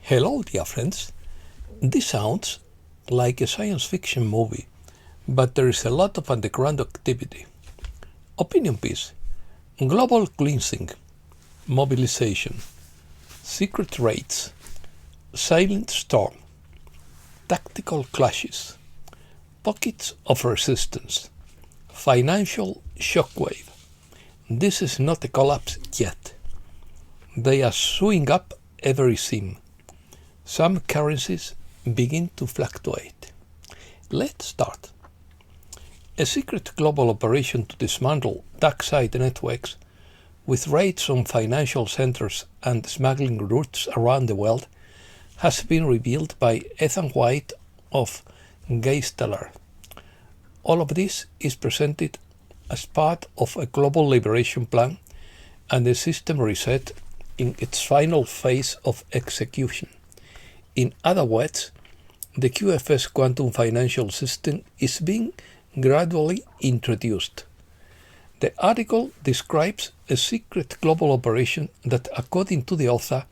Hello, dear friends. This sounds like a science fiction movie, but there is a lot of underground activity. Opinion piece, global cleansing, mobilization, secret raids, silent storm, tactical clashes, pockets of resistance, financial shockwave. This is not a collapse yet. They are sewing up every seam. Some currencies begin to fluctuate. Let's start. A secret global operation to dismantle dark side networks with raids on financial centers and smuggling routes around the world has been revealed by Ethan White of Geisteller. All of this is presented as part of a global liberation plan and the system reset in its final phase of execution. In other words, the QFS quantum financial system is being gradually introduced. The article describes a secret global operation that, according to the author,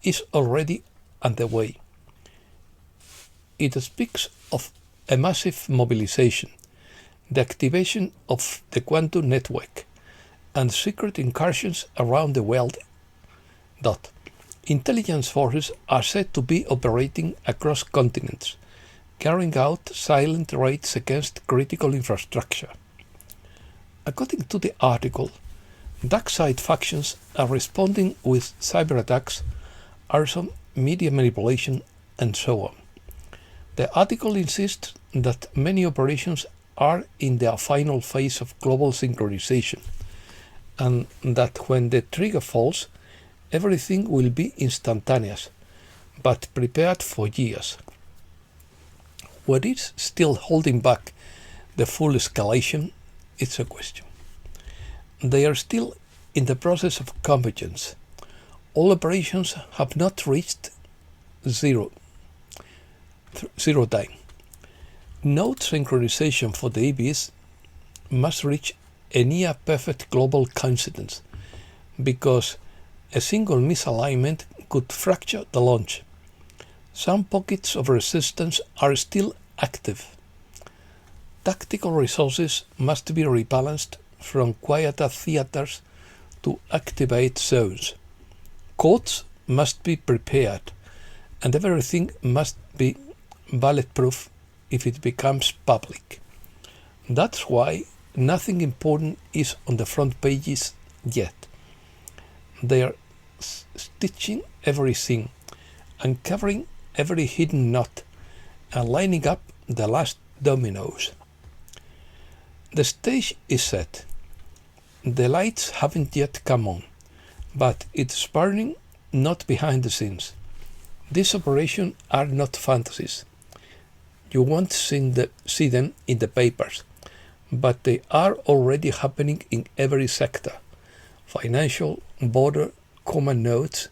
is already underway. It speaks of a massive mobilization, the activation of the quantum network, and secret incursions around the world. Intelligence forces are said to be operating across continents, carrying out silent raids against critical infrastructure. According to the article, dark side factions are responding with cyber attacks, arson, media manipulation, and so on. The article insists that many operations are in their final phase of global synchronization, and that when the trigger falls, everything will be instantaneous, but prepared for years. What is still holding back the full escalation? It's a question. They are still in the process of convergence. All operations have not reached zero time. Node synchronization for the EVs must reach a near perfect global coincidence, because a single misalignment could fracture the launch. Some pockets of resistance are still active. Tactical resources must be rebalanced from quieter theaters to activate zones. Codes must be prepared, and everything must be bulletproof if it becomes public. That's why nothing important is on the front pages yet. They are stitching everything, uncovering every hidden knot, and lining up the last dominoes. The stage is set. The lights haven't yet come on, but it's burning not behind the scenes. These operations are not fantasies. You won't see them in the papers, but they are already happening in every sector: financial, border, common nodes,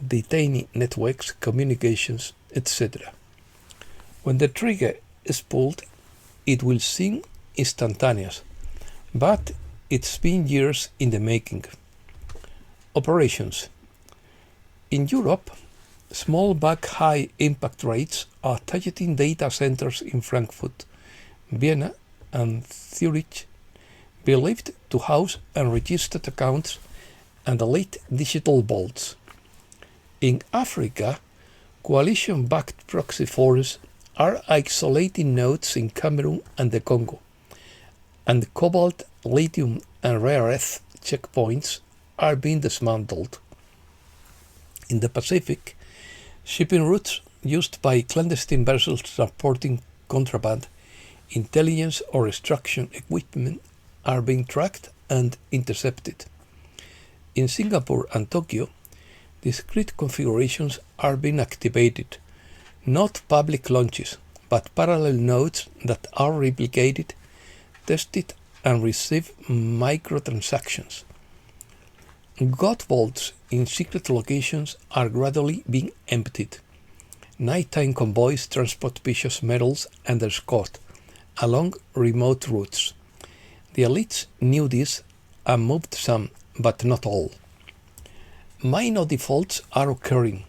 detaining networks, communications, etc. When the trigger is pulled, it will seem instantaneous, but it's been years in the making. Operations. In Europe, small but high impact raids are targeting data centers in Frankfurt, Vienna, and Zurich, believed to house unregistered accounts and elite digital vaults. In Africa, coalition-backed proxy forces are isolating nodes in Cameroon and the Congo, and cobalt, lithium, and rare earth checkpoints are being dismantled. In the Pacific, shipping routes used by clandestine vessels transporting contraband, intelligence, or extraction equipment are being tracked and intercepted. In Singapore and Tokyo, discrete configurations are being activated, not public launches, but parallel nodes that are replicated, tested, and receive microtransactions. God vaults in secret locations are gradually being emptied. Nighttime convoys transport precious metals under escort along remote routes. The elites knew this and moved some, but not all. Minor defaults are occurring.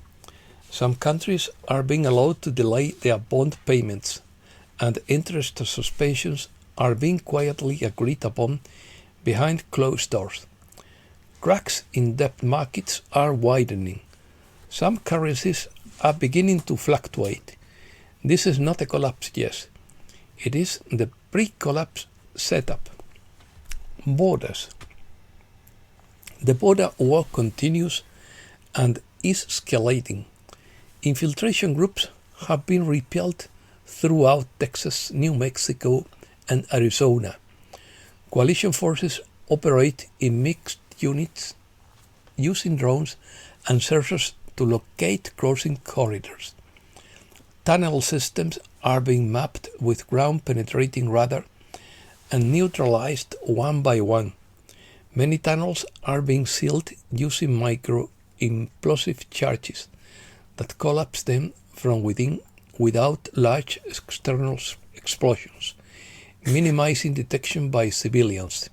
Some countries are being allowed to delay their bond payments, and interest suspensions are being quietly agreed upon behind closed doors. Cracks in debt markets are widening. Some currencies are beginning to fluctuate. This is not a collapse yet. It is the pre-collapse setup. Borders. The border war continues and is escalating. Infiltration groups have been repelled throughout Texas, New Mexico, and Arizona. Coalition forces operate in mixed units using drones and sensors to locate crossing corridors. Tunnel systems are being mapped with ground-penetrating radar and neutralized one by one. Many tunnels are being sealed using micro-implosive charges that collapse them from within without large external explosions, minimizing detection by civilians.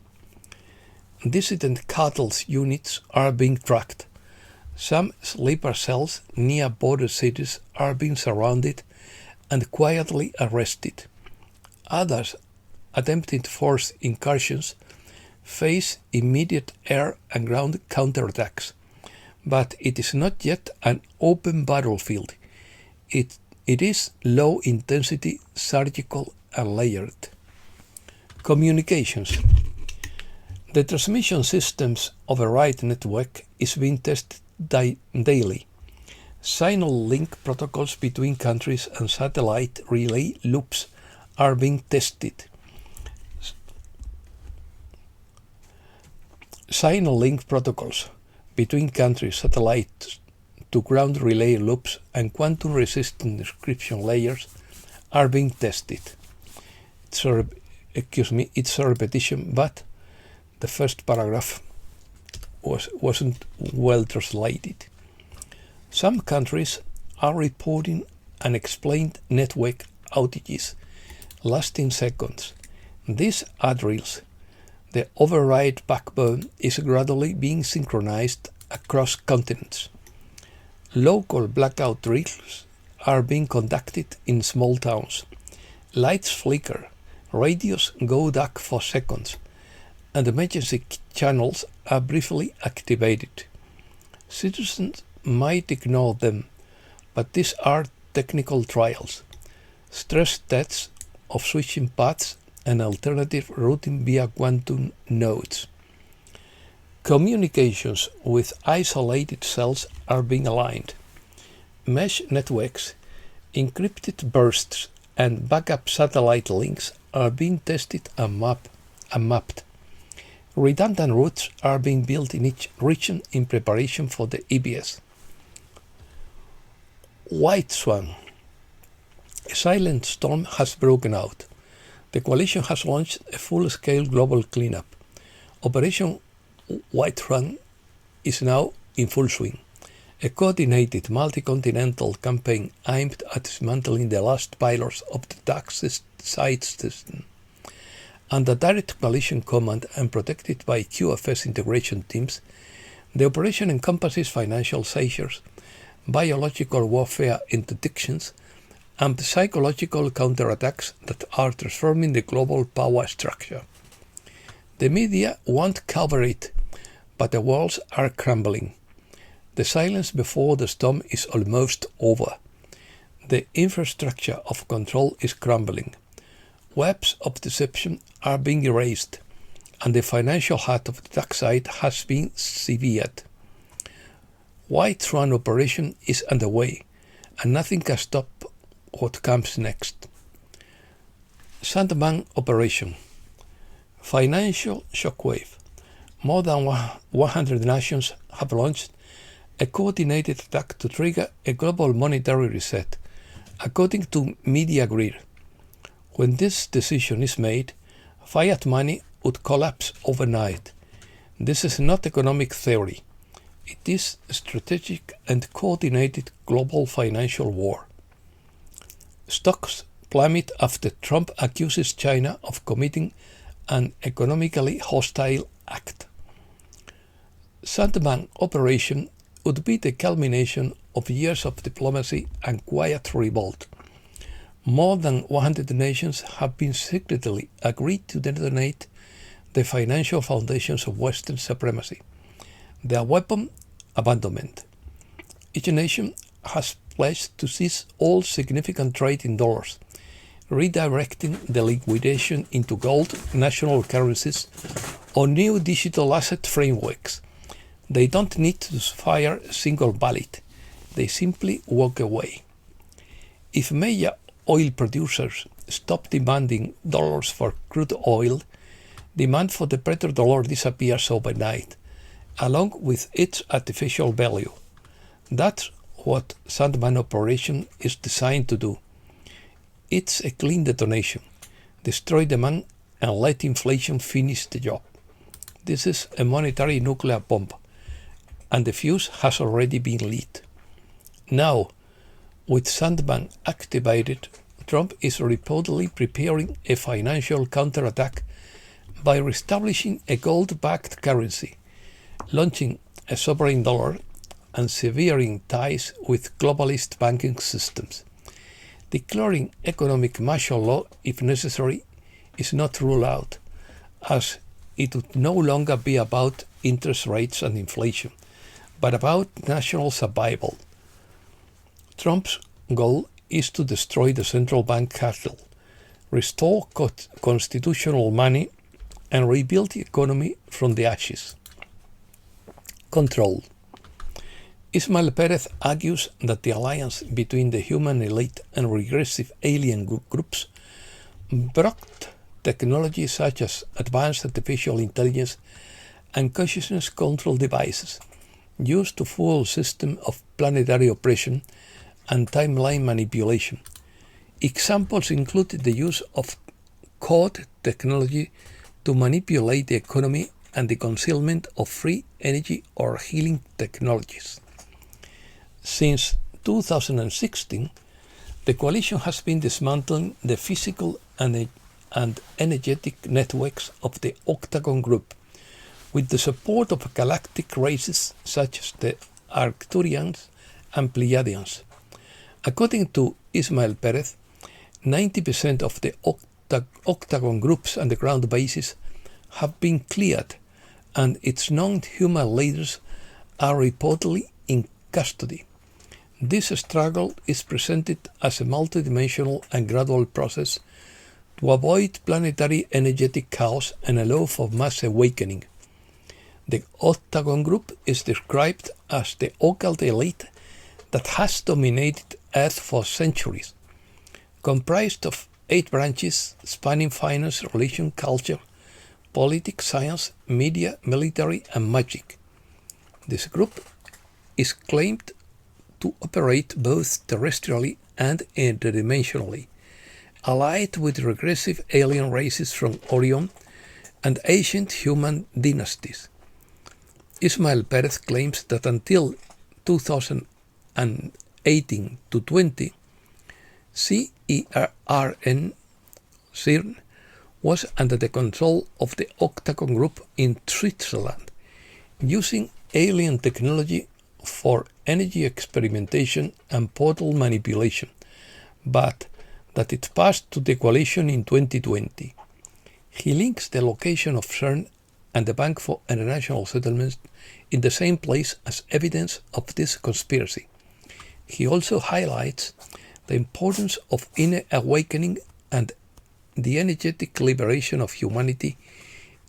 Dissident cattle units are being tracked. Some sleeper cells near border cities are being surrounded and quietly arrested. Others, attempting to force incursions, face immediate air and ground counterattacks. But it is not yet an open battlefield. It is low-intensity, surgical, and layered. Communications. The transmission systems of a RAID network is being tested daily. Signal link protocols between countries and satellite relay loops are being tested. Signal link protocols between countries, satellite to ground relay loops, and quantum resistant encryption layers are being tested. It's a repetition, but the first paragraph wasn't well translated. Some countries are reporting unexplained network outages lasting seconds. These are drills. The override backbone is gradually being synchronized across continents. Local blackout drills are being conducted in small towns. Lights flicker, radios go dark for seconds, and emergency channels are briefly activated. Citizens might ignore them, but these are technical trials, stress tests of switching paths and alternative routing via quantum nodes. Communications with isolated cells are being aligned. Mesh networks, encrypted bursts, and backup satellite links are being tested and mapped. Redundant routes are being built in each region in preparation for the EBS. White Swan. A silent storm has broken out. The coalition has launched a full-scale global cleanup. Operation White Swan is now in full swing. A coordinated multi-continental campaign aimed at dismantling the last pillars of the dark side system. Under direct coalition command and protected by QFS integration teams, the operation encompasses financial seizures, biological warfare interdictions, and psychological counterattacks that are transforming the global power structure. The media won't cover it, but the walls are crumbling. The silence before the storm is almost over. The infrastructure of control is crumbling. Webs of deception are being erased, and the financial heart of the dark side has been severed. White Swan operation is underway, and nothing can stop what comes next. Sandman operation. Financial shockwave. More than 100 nations have launched a coordinated attack to trigger a global monetary reset, according to Media Grid. When this decision is made, fiat money would collapse overnight. This is not economic theory. It is a strategic and coordinated global financial war. Stocks plummet after Trump accuses China of committing an economically hostile act. Sandman operation would be the culmination of years of diplomacy and quiet revolt. More than 100 nations have been secretly agreed to detonate the financial foundations of Western supremacy. Their weapon, abandonment. Each nation has pledged to cease all significant trade in dollars, redirecting the liquidation into gold, national currencies, or new digital asset frameworks. They don't need to fire a single ballot. They simply walk away. If major oil producers stop demanding dollars for crude oil, demand for the petrodollar disappears overnight, along with its artificial value. That's what Sandman operation is designed to do. It's a clean detonation. Destroy demand and let inflation finish the job. This is a monetary nuclear bomb, and the fuse has already been lit. Now, with Sandman activated, Trump is reportedly preparing a financial counterattack by reestablishing a gold-backed currency, launching a sovereign dollar, and severing ties with globalist banking systems. Declaring economic martial law, if necessary, is not ruled out, as it would no longer be about interest rates and inflation, but about national survival. Trump's goal is to destroy the central bank cartel, restore constitutional money, and rebuild the economy from the ashes. Control. Ismael Perez argues that the alliance between the human elite and regressive alien groups brought technology such as advanced artificial intelligence and consciousness control devices used to fuel a system of planetary oppression and timeline manipulation. Examples include the use of code technology to manipulate the economy and the concealment of free energy or healing technologies. Since 2016, the coalition has been dismantling the physical and energetic networks of the Octagon Group, with the support of galactic races such as the Arcturians and Pleiadians. According to Ismael Perez, 90% of the Octagon Group's underground bases have been cleared, and its non-human leaders are reportedly in custody. This struggle is presented as a multidimensional and gradual process to avoid planetary energetic chaos and allow for mass awakening. The Octagon Group is described as the occult elite that has dominated Earth for centuries, comprised of 8 branches spanning finance, religion, culture, politics, science, media, military, and magic. This group is claimed to operate both terrestrially and interdimensionally, allied with regressive alien races from Orion and ancient human dynasties. Ismael Perez claims that until 2018 to 20, CERN was under the control of the Octagon Group in Switzerland, using alien technology for energy experimentation and portal manipulation, but that it passed to the coalition in 2020. He links the location of CERN and the Bank for International Settlements in the same place as evidence of this conspiracy. He also highlights the importance of inner awakening and the energetic liberation of humanity,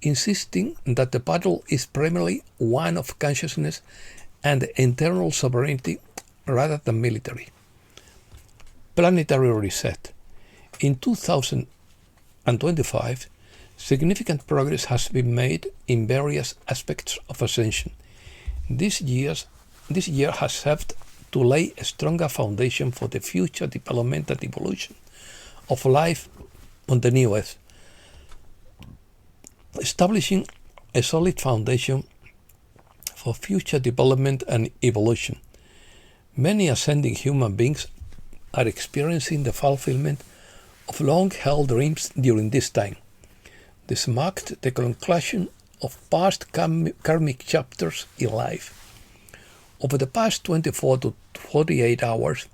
insisting that the battle is primarily one of consciousness and internal sovereignty rather than military. Planetary reset. In 2025, significant progress has been made in various aspects of Ascension. This year has served to lay a stronger foundation for the future development and evolution of life on the new Earth, establishing a solid foundation for future development and evolution. Many ascending human beings are experiencing the fulfillment of long-held dreams during this time. This marked the conclusion of past karmic chapters in life. Over the past 24 to 48 hours,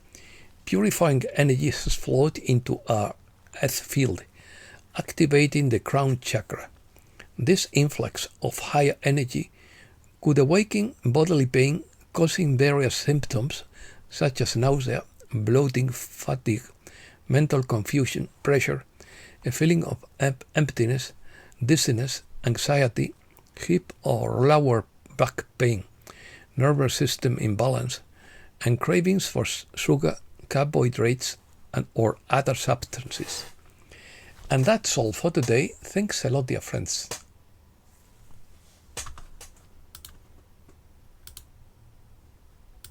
purifying energies float into a earth field, activating the crown chakra. This influx of higher energy could awaken bodily pain, causing various symptoms such as nausea, bloating, fatigue, mental confusion, pressure, a feeling of emptiness, dizziness, anxiety, hip or lower back pain, nervous system imbalance, and cravings for sugar, carbohydrates, or other substances. And that's all for today. Thanks a lot, dear friends.